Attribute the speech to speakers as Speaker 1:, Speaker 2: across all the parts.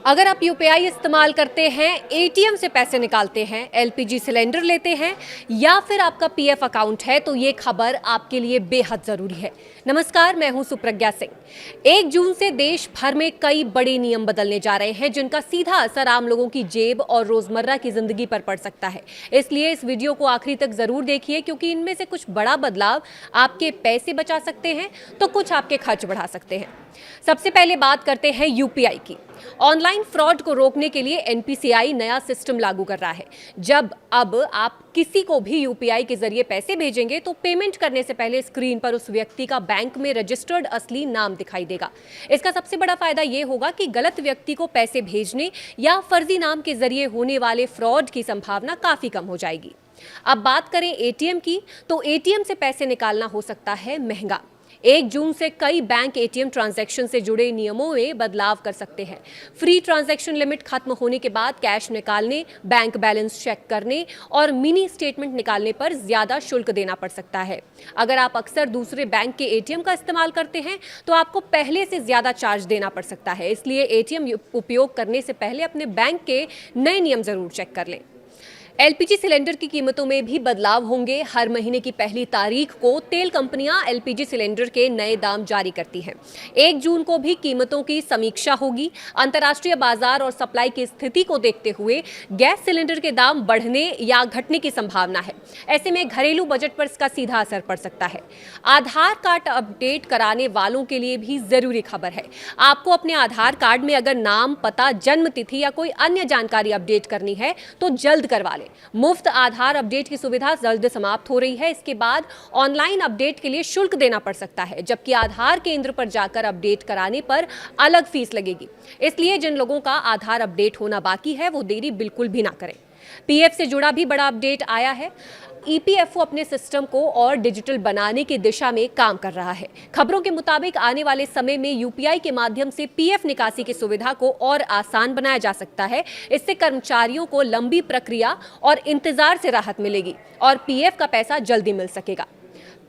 Speaker 1: अगर आप यूपीआई इस्तेमाल करते हैं, एटीएम से पैसे निकालते हैं, एलपीजी सिलेंडर लेते हैं या फिर आपका पीएफ अकाउंट है तो ये खबर आपके लिए बेहद जरूरी है। नमस्कार, मैं हूं सुप्रज्ञा सिंह। 1 जून से देश भर में कई बड़े नियम बदलने जा रहे हैं जिनका सीधा असर आम लोगों की जेब और रोजमर्रा की जिंदगी पर पड़ सकता है। इसलिए इस वीडियो को आखिरी तक जरूर देखिए क्योंकि इनमें से कुछ बड़ा बदलाव आपके पैसे बचा सकते हैं तो कुछ आपके खर्च बढ़ा सकते हैं। सबसे पहले बात करते हैं यूपीआई की। ऑनलाइन फ्रॉड को रोकने के लिए एनपीसीआई नया सिस्टम लागू कर रहा है। जब अब आप किसी को भी यूपीआई के जरिए पैसे भेजेंगे तो पेमेंट करने से पहले स्क्रीन पर उस व्यक्ति का बैंक में रजिस्टर्ड असली नाम दिखाई देगा। इसका सबसे बड़ा फायदा यह होगा कि गलत व्यक्ति को पैसे भेजने या फर्जी नाम के जरिए होने वाले फ्रॉड की संभावना काफी कम हो जाएगी। अब बात करें एटीएम की, तो एटीएम से पैसे निकालना हो सकता है महंगा। 1 जून से कई बैंक एटीएम ट्रांजैक्शन से जुड़े नियमों में बदलाव कर सकते हैं। फ्री ट्रांजैक्शन लिमिट खत्म होने के बाद कैश निकालने, बैंक बैलेंस चेक करने और मिनी स्टेटमेंट निकालने पर ज्यादा शुल्क देना पड़ सकता है। अगर आप अक्सर दूसरे बैंक के एटीएम का इस्तेमाल करते हैं तो आपको पहले से ज्यादा चार्ज देना पड़ सकता है। इसलिए एटीएम उपयोग करने से पहले अपने बैंक के नए नियम जरूर चेक कर लें। एलपीजी सिलेंडर की कीमतों में भी बदलाव होंगे। हर महीने की पहली तारीख को तेल कंपनियां एलपीजी सिलेंडर के नए दाम जारी करती हैं। 1 जून को भी कीमतों की समीक्षा होगी। अंतर्राष्ट्रीय बाजार और सप्लाई की स्थिति को देखते हुए गैस सिलेंडर के दाम बढ़ने या घटने की संभावना है। ऐसे में घरेलू बजट पर इसका सीधा असर पड़ सकता है। आधार कार्ड अपडेट कराने वालों के लिए भी जरूरी खबर है। आपको अपने आधार कार्ड में अगर नाम, पता, जन्म तिथि या कोई अन्य जानकारी अपडेट करनी है तो जल्द करवा लें। मुफ्त आधार अपडेट की सुविधा जल्द समाप्त हो रही है। इसके बाद ऑनलाइन अपडेट के लिए शुल्क देना पड़ सकता है, जबकि आधार केंद्र पर जाकर अपडेट कराने पर अलग फीस लगेगी। इसलिए जिन लोगों का आधार अपडेट होना बाकी है वो देरी बिल्कुल भी ना करें। पीएफ से जुड़ा भी बड़ा अपडेट आया है। ईपीएफओ अपने सिस्टम को और डिजिटल बनाने की दिशा में काम कर रहा है। खबरों के मुताबिक आने वाले समय में यूपीआई के माध्यम से पीएफ निकासी की सुविधा को और आसान बनाया जा सकता है। इससे कर्मचारियों को लंबी प्रक्रिया और इंतजार से राहत मिलेगी और पीएफ का पैसा जल्दी मिल सकेगा।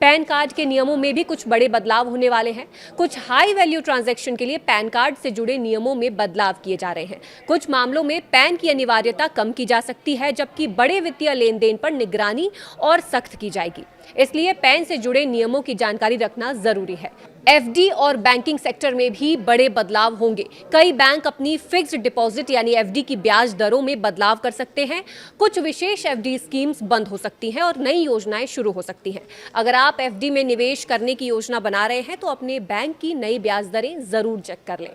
Speaker 1: पैन कार्ड के नियमों में भी कुछ बड़े बदलाव होने वाले हैं। कुछ हाई वैल्यू ट्रांजैक्शन के लिए पैन कार्ड से जुड़े नियमों में बदलाव किए जा रहे हैं। कुछ मामलों में पैन की अनिवार्यता कम की जा सकती है, जबकि बड़े वित्तीय लेन देन पर निगरानी और सख्त की जाएगी। इसलिए पैन से जुड़े नियमों की जानकारी रखना जरूरी है। एफडी और बैंकिंग सेक्टर में भी बड़े बदलाव होंगे। कई बैंक अपनी फिक्स्ड डिपॉजिट यानी एफडी की ब्याज दरों में बदलाव कर सकते हैं। कुछ विशेष एफडी स्कीम्स बंद हो सकती हैं और नई योजनाएं शुरू हो सकती हैं। अगर आप एफडी में निवेश करने की योजना बना रहे हैं तो अपने बैंक की नई ब्याज दरें जरूर चेक कर लें।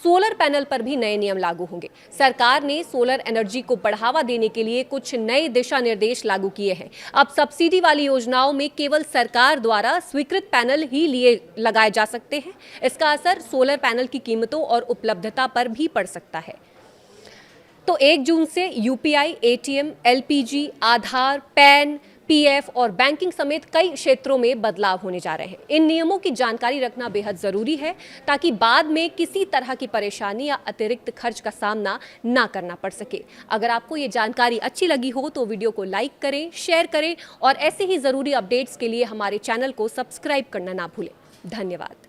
Speaker 1: सोलर पैनल पर भी नए नियम लागू होंगे। सरकार ने सोलर एनर्जी को बढ़ावा देने के लिए कुछ नए दिशा निर्देश लागू किए हैं। अब सब्सिडी वाली योजनाओं में केवल सरकार द्वारा स्वीकृत पैनल ही लिए लगाए जा सकते हैं। इसका असर सोलर पैनल की कीमतों और उपलब्धता पर भी पड़ सकता है। तो 1 जून से यूपीआई, एटीएम, एलपीजी, आधार, पैन, पीएफ और बैंकिंग समेत कई क्षेत्रों में बदलाव होने जा रहे हैं। इन नियमों की जानकारी रखना बेहद जरूरी है ताकि बाद में किसी तरह की परेशानी या अतिरिक्त खर्च का सामना ना करना पड़ सके। अगर आपको ये जानकारी अच्छी लगी हो तो वीडियो को लाइक करें, शेयर करें और ऐसे ही जरूरी अपडेट्स के लिए हमारे चैनल को सब्सक्राइब करना ना भूलें। धन्यवाद।